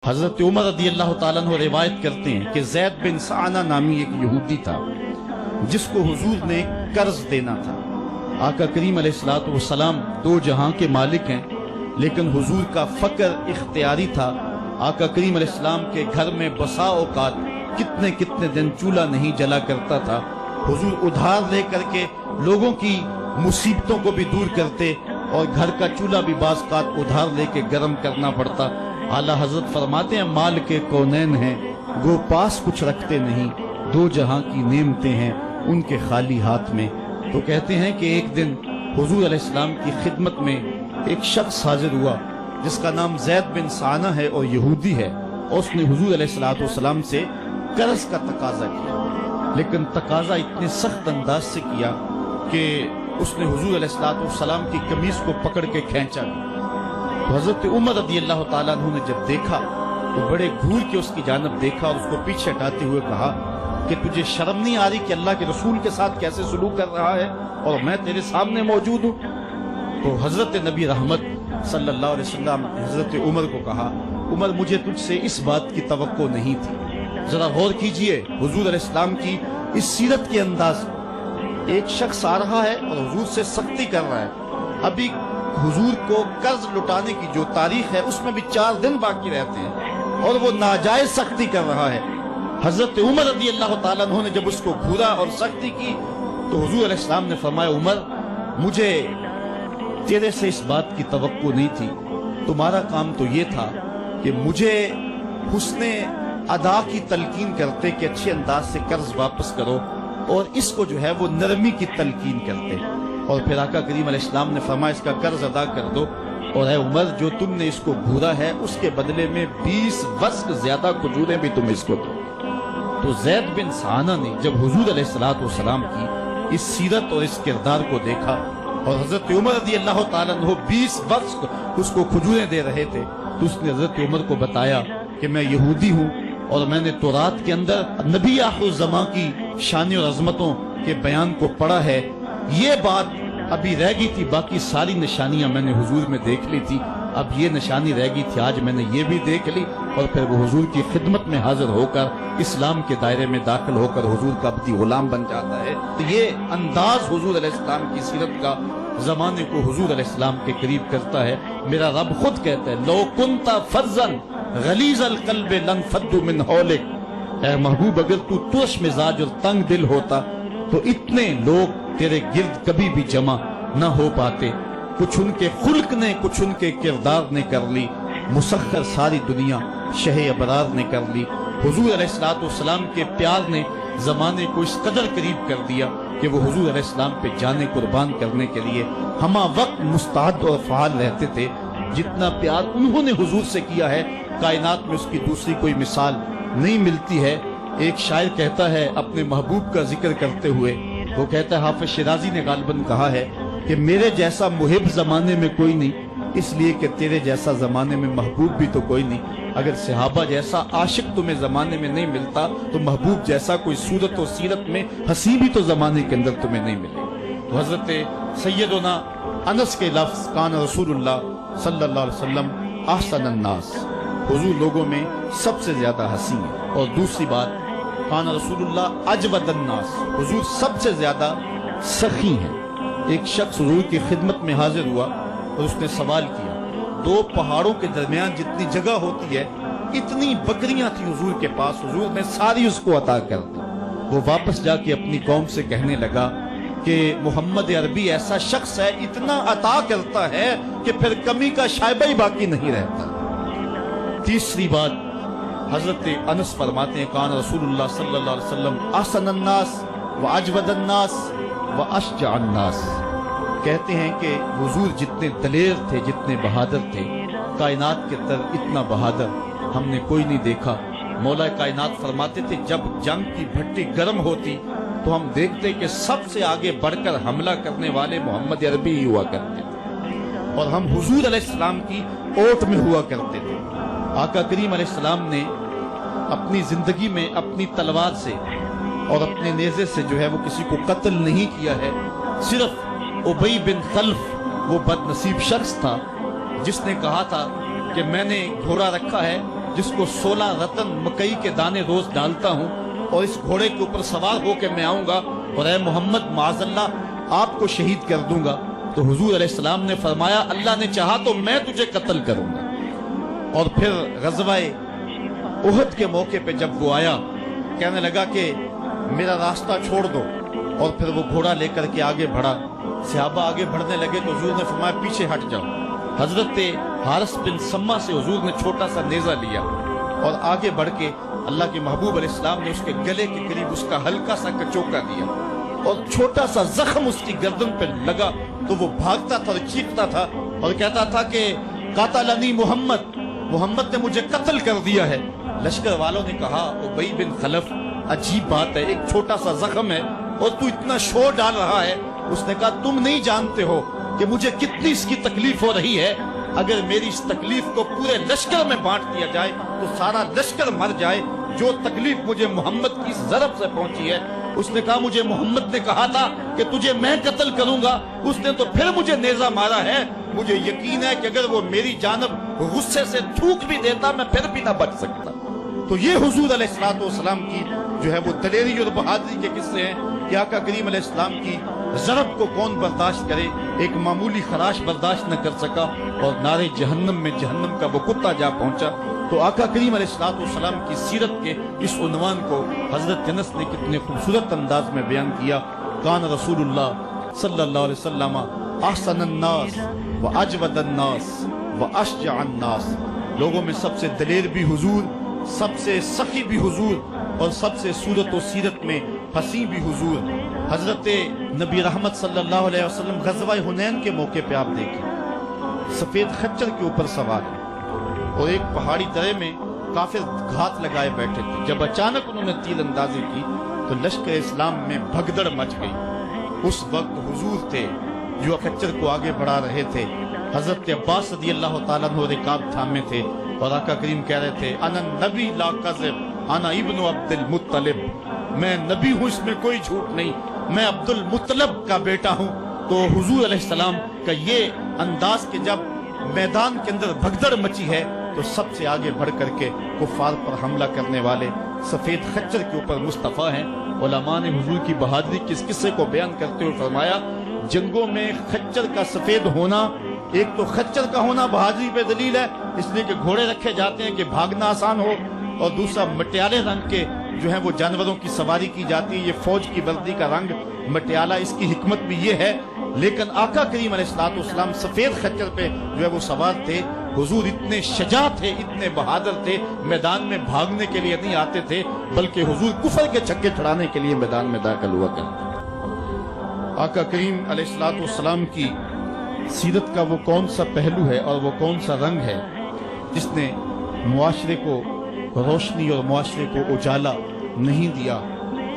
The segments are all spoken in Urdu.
حضرت عمر رضی اللہ تعالیٰ عنہ روایت کرتے ہیں کہ زید بن سعانہ نامی ایک یہودی تھا جس کو حضور نے قرض دینا تھا۔ آقا کریم علیہ السلام دو جہاں کے مالک ہیں، لیکن حضور کا فقر اختیاری تھا۔ آقا کریم علیہ السلام کے گھر میں بسا اوقات کتنے دن چولہا نہیں جلا کرتا تھا۔ حضور ادھار لے کر کے لوگوں کی مصیبتوں کو بھی دور کرتے اور گھر کا چولہا بھی بعض اوقات ادھار لے کے گرم کرنا پڑتا۔ اعلیٰ حضرت فرماتے ہیں مال کے کونین ہیں گو پاس کچھ رکھتے نہیں، دو جہاں کی نعمتیں ہیں ان کے خالی ہاتھ میں۔ تو کہتے ہیں کہ ایک دن حضور علیہ السلام کی خدمت میں ایک شخص حاضر ہوا جس کا نام زید بن سعانہ ہے اور یہودی ہے، اور اس نے حضور علیہ السلام سے قرض کا تقاضا کیا، لیکن تقاضا اتنے سخت انداز سے کیا کہ اس نے حضور علیہ السلام کی قمیص کو پکڑ کے کھینچا۔ تو حضرت عمر رضی اللہ تعالیٰ عنہ نے جب دیکھا تو بڑے گھور کے اس کی جانب دیکھا اور اس کو پیچھے ہٹاتے ہوئے کہا کہ تجھے شرم نہیں آ رہی کہ اللہ کے رسول کے ساتھ کیسے سلوک کر رہا ہے اور میں تیرے سامنے موجود ہوں؟ تو حضرت نبی رحمت صلی اللہ علیہ وسلم حضرت عمر کو کہا، عمر مجھے تجھ سے اس بات کی توقع نہیں تھی۔ ذرا غور کیجئے حضور علیہ السلام کی اس سیرت کے انداز۔ ایک شخص آ رہا ہے اور حضور سے سختی کر رہا ہے، ابھی حضور کو قرض لٹانے کی جو تاریخ ہے اس میں بھی 4 دن باقی رہتے ہیں اور وہ ناجائز سختی کر رہا ہے۔ حضرت عمر رضی اللہ تعالیٰ عنہ نے جب اس کو گھورا اور سختی کی تو حضور علیہ السلام نے فرمایا، عمر مجھے تیرے سے اس بات کی توقع نہیں تھی، تمہارا کام تو یہ تھا کہ مجھے حسن ادا کی تلقین کرتے کہ اچھے انداز سے قرض واپس کرو، اور اس کو جو ہے وہ نرمی کی تلقین کرتے، اور پھر آقا کریم علیہ السلام نے فرمایا اس کا قرض ادا کر دو، اور اے عمر جو تم نے اس کو گھورا ہے اس کے بدلے میں 20 وسق زیادہ کھجوریں بھی تم اس کو دو۔ تو زید بن سعانہ نے جب حضور علیہ السلام کی اس سیرت اور اس کردار کو دیکھا اور حضرت عمر رضی اللہ تعالیٰ عنہ 20 وسق اس کو کھجوریں دے رہے تھے، تو اس نے حضرت عمر کو بتایا کہ میں یہودی ہوں اور میں نے تورات کے اندر نبی آخر الزمان کی شان اور عظمتوں کے بیان کو پڑھا ہے، یہ بات ابھی رہ گئی تھی، باقی ساری نشانیاں میں نے حضور میں دیکھ لی تھی، اب یہ نشانی رہ گئی تھی، آج میں نے یہ بھی دیکھ لی۔ اور پھر وہ حضور کی خدمت میں حاضر ہو کر اسلام کے دائرے میں داخل ہو کر حضور کا عبدی غلام بن جاتا ہے۔ تو یہ انداز حضور علیہ السلام کی سیرت کا زمانے کو حضور علیہ السلام کے قریب کرتا ہے۔ میرا رب خود کہتا ہے لو کنت فظا غلیظ القلب لانفضوا من حولک، اے محبوب اگر تو ترش مزاج اور تنگ دل ہوتا تو اتنے لوگ تیرے گرد کبھی بھی جمع نہ ہو پاتے۔ کچھ ان کے خلق نے کچھ ان کے کردار نے کر لی، مسخر ساری دنیا شہ ابرار نے کر لی۔ حضور علیہ السلام کے پیار نے زمانے کو اس قدر قریب کر دیا کہ وہ حضور علیہ السلام پہ جانے قربان کرنے کے لیے ہمہ وقت مستعد اور فعال رہتے تھے۔ جتنا پیار انہوں نے حضور سے کیا ہے کائنات میں اس کی دوسری کوئی مثال نہیں ملتی ہے۔ ایک شاعر کہتا ہے اپنے محبوب کا ذکر کرتے ہوئے، وہ کہتا ہے حافظ شیرازی نے غالباً کہا ہے کہ میرے جیسا محب زمانے میں کوئی نہیں، اس لیے کہ تیرے جیسا زمانے میں محبوب بھی تو کوئی نہیں۔ اگر صحابہ جیسا عاشق تمہیں زمانے میں نہیں ملتا تو محبوب جیسا کوئی صورت و سیرت میں حسین بھی تو زمانے کے اندر تمہیں نہیں ملے۔ تو حضرت سیدنا انس کے لفظ کان رسول اللہ صلی اللہ علیہ وسلم احسن الناس، حضور لوگوں میں سب سے زیادہ حسین ہے۔ اور دوسری بات کان رسول اللہ اجود الناس، حضور سب سے زیادہ سخی ہیں۔ ایک شخص حضور کی خدمت میں حاضر ہوا اور اس نے سوال کیا، 2 پہاڑوں کے درمیان جتنی جگہ ہوتی ہے اتنی بکریاں تھی حضور کے پاس، حضور نے ساری اس کو عطا کر دی۔ وہ واپس جا کے اپنی قوم سے کہنے لگا کہ محمد عربی ایسا شخص ہے اتنا عطا کرتا ہے کہ پھر کمی کا شائبہ ہی باقی نہیں رہتا۔ تیسری بات حضرت انس فرماتے ہیں کان رسول اللہ صلی اللہ علیہ وسلم احسن الناس واجود الناس واشجع الناس، کہتے ہیں کہ حضور جتنے دلیر تھے جتنے بہادر تھے، کائنات کے اندر اتنا بہادر ہم نے کوئی نہیں دیکھا۔ مولا کائنات فرماتے تھے جب جنگ کی بھٹی گرم ہوتی تو ہم دیکھتے کہ سب سے آگے بڑھ کر حملہ کرنے والے محمد عربی ہی ہوا کرتے تھے، اور ہم حضور علیہ السلام کی اوٹ میں ہوا کرتے تھے۔ آقا کریم علیہ السلام نے اپنی زندگی میں اپنی تلوار سے اور اپنے نیزے سے جو ہے وہ کسی کو قتل نہیں کیا ہے، صرف ابی بن خلف وہ بد نصیب شخص تھا جس نے کہا تھا کہ میں نے گھوڑا رکھا ہے جس کو 16 رتن مکئی کے دانے روز ڈالتا ہوں اور اس گھوڑے کے اوپر سوار ہو کے میں آؤں گا اور اے محمد معاذ اللہ آپ کو شہید کر دوں گا، تو حضور علیہ السلام نے فرمایا اللہ نے چاہا تو میں تجھے قتل کروں گا۔ اور پھر غزوہ احد کے موقع پہ جب وہ آیا کہنے لگا کہ میرا راستہ چھوڑ دو، اور پھر وہ گھوڑا لے کر کے آگے بڑھا، صحابہ آگے بڑھنے لگے تو حضور نے فرمایا پیچھے ہٹ جاؤ۔ حضرت حارث بن سما سے حضور نے چھوٹا سا نیزہ لیا اور آگے بڑھ کے اللہ کے محبوب علیہ السلام نے اس کے گلے کے قریب اس کا ہلکا سا کچوکا دیا اور چھوٹا سا زخم اس کی گردن پہ لگا تو وہ بھاگتا تھا اور چیختا تھا اور کہتا تھا کہ قاتلنی محمد، محمد نے مجھے قتل کر دیا ہے۔ لشکر والوں نے کہا ابی بن خلف عجیب بات ہے، ایک چھوٹا سا زخم ہے اور تو اتنا شور ڈال رہا ہے۔ اس نے کہا تم نہیں جانتے ہو کہ مجھے کتنی اس کی تکلیف ہو رہی ہے، اگر میری اس تکلیف کو پورے لشکر میں بانٹ دیا جائے تو سارا لشکر مر جائے، جو تکلیف مجھے محمد کی ضرب سے پہنچی ہے۔ اس نے کہا مجھے محمد نے کہا تھا کہ تجھے میں قتل کروں گا، اس نے تو پھر مجھے نیزہ مارا ہے، مجھے یقین ہے کہ اگر وہ میری جانب غصے سے تھوک بھی دیتا میں پھر بھی نہ بچ سکتا۔ تو یہ حضور علیہ السلام کی جو ہے وہ دلیری اور بہادری کے قصے ہیں کہ آقا کریم علیہ السلام کی ضرب کو کون برداشت کرے، ایک معمولی خراش برداشت نہ کر سکا اور نارے جہنم میں جہنم کا وہ کتا جا پہنچا۔ تو آقا کریم علیہ السلام کی سیرت کے اس عنوان کو حضرت انس نے کتنے خوبصورت انداز میں بیان کیا۔ کان رسول اللہ صلی اللہ علیہ وسلم احسن الناس و اجود الناس و اشجع الناس، لوگوں میں سب سے دلیر بھی حضور، سب سے سخی بھی حضور اور سب سے صورت و سیرت میں حسین بھی حضور۔ حضرت نبی رحمت صلی اللہ علیہ وسلم غزوہ حنین کے موقع پہ آپ دیکھیں سفید خچر کے اوپر سوار اور ایک پہاڑی درے میں کافر گھات لگائے بیٹھے تھے۔ جب اچانک انہوں نے تیر اندازی کی تو لشکر اسلام میں بھگدڑ مچ گئی۔ اس وقت حضور تھے جو خچر کو آگے بڑھا رہے تھے، حضرت عباس رضی اللہ تعالیٰ عنہ رکاب تھامے تھے اور آقا کریم کہہ رہے تھے انا نبی لا کذب انا ابن عبد المطلب، میں نبی ہوں، اس میں کوئی جھوٹ نہیں، میں عبد المطلب کا بیٹا ہوں۔ تو حضور علیہ السلام کا یہ انداز کہ جب میدان کے اندر بھگدڑ مچی ہے تو سب سے آگے بڑھ کر کے کفار پر حملہ کرنے والے سفید خچر کے اوپر مصطفیٰ ہیں۔ علماء نے حضور کی بہادری کے اس قصے کو بیان کرتے ہوئے فرمایا جنگوں میں خچر کا سفید ہونا، ایک تو خچر کا ہونا بہادری پہ دلیل ہے اس لیے کہ گھوڑے رکھے جاتے ہیں کہ بھاگنا آسان ہو، اور دوسرا مٹیالے رنگ کے جو ہیں وہ جانوروں کی سواری کی جاتی ہے، یہ فوج کی وردی کا رنگ مٹیالہ، اس کی حکمت بھی یہ ہے۔ لیکن آقا کریم علیہ السلام سفید خچر پہ جو ہے وہ سوار تھے۔ حضور اتنے شجاع تھے، اتنے بہادر تھے، میدان میں بھاگنے کے لیے نہیں آتے تھے بلکہ حضور کفر کے چھکے چھڑانے کے لیے میدان میں داخل ہوا کرتے۔ آقا کریم علیہ السلام کی سیرت کا وہ کون سا پہلو ہے اور وہ کون سا رنگ ہے جس نے معاشرے کو روشنی اور معاشرے کو اجالا نہیں دیا؟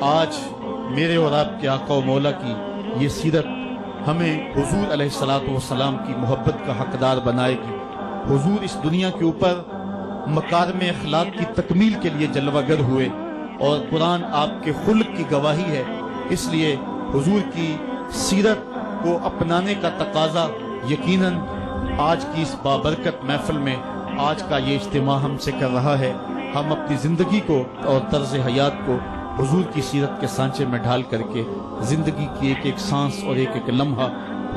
آج میرے اور آپ کے آقا و مولا کی یہ سیرت ہمیں حضور علیہ السلام کی محبت کا حقدار بنائے گی۔ حضور اس دنیا کے اوپر مکارم اخلاق کی تکمیل کے لیے جلوہ گر ہوئے اور قرآن آپ کے خلق کی گواہی ہے، اس لیے حضور کی سیرت کو اپنانے کا تقاضا یقیناً آج کی اس بابرکت محفل میں آج کا یہ اجتماع ہم سے کر رہا ہے۔ ہم اپنی زندگی کو اور طرز حیات کو حضور کی سیرت کے سانچے میں ڈھال کر کے زندگی کی ایک ایک سانس اور ایک ایک لمحہ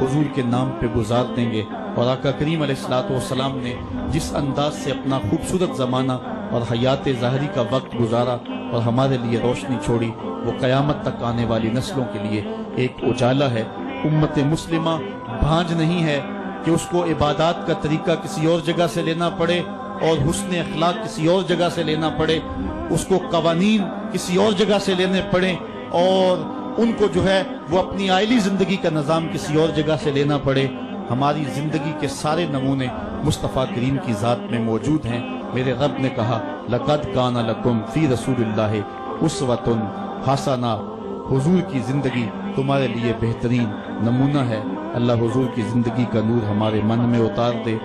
حضور کے نام پہ گزار دیں گے۔ اور آقا کریم علیہ السلام نے جس انداز سے اپنا خوبصورت زمانہ اور حیات ظاہری کا وقت گزارا اور ہمارے لیے روشنی چھوڑی، وہ قیامت تک آنے والی نسلوں کے لیے ایک اجالا ہے۔ امت مسلمہ بھانج نہیں ہے کہ اس کو عبادات کا طریقہ کسی اور جگہ سے لینا پڑے اور حسن اخلاق کسی اور جگہ سے لینا پڑے، اس کو قوانین کسی اور جگہ سے لینے پڑے اور ان کو جو ہے وہ اپنی عائلی زندگی کا نظام کسی اور جگہ سے لینا پڑے۔ ہماری زندگی کے سارے نمونے مصطفیٰ کریم کی ذات میں موجود ہیں۔ میرے رب نے کہا لَقَدْ كَانَ لَكُمْ فِي رَسُولِ اللَّهِ أُسْوَةٌ حَسَنَةٌ، حضور کی زندگی تمہارے لیے بہترین نمونہ ہے۔ اللہ حضور کی زندگی کا نور ہمارے من میں اتار دے،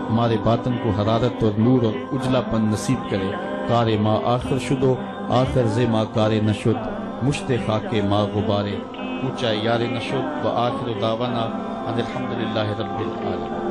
ہمارے باطن کو حرارت اور نور اور اجلا پن نصیب کرے۔ کار ما آخر شدو آخر ز ما کار نشد، مشت خاک ما غبارے اونچا یار نشد، و آخر دعوانا ان الحمدللہ رب العالمین۔